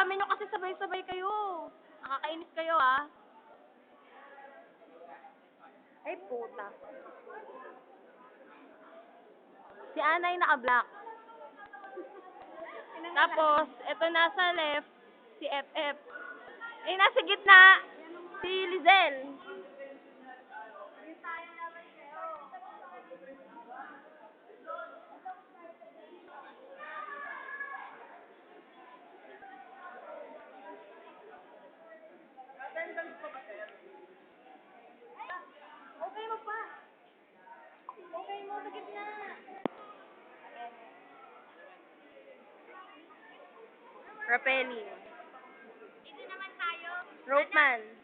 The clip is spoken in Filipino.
dami nyo kasi sabay-sabay kayo. Nakakainis kayo, ah. Ay, puta. Si Anay naka-black. Tapos, eto nasa left, si FF. Eh, nasa gitna, si Lizel. Okay mo pa. Okay mo, sa gitna. Rapeli. Dito naman tayo. Ropeman.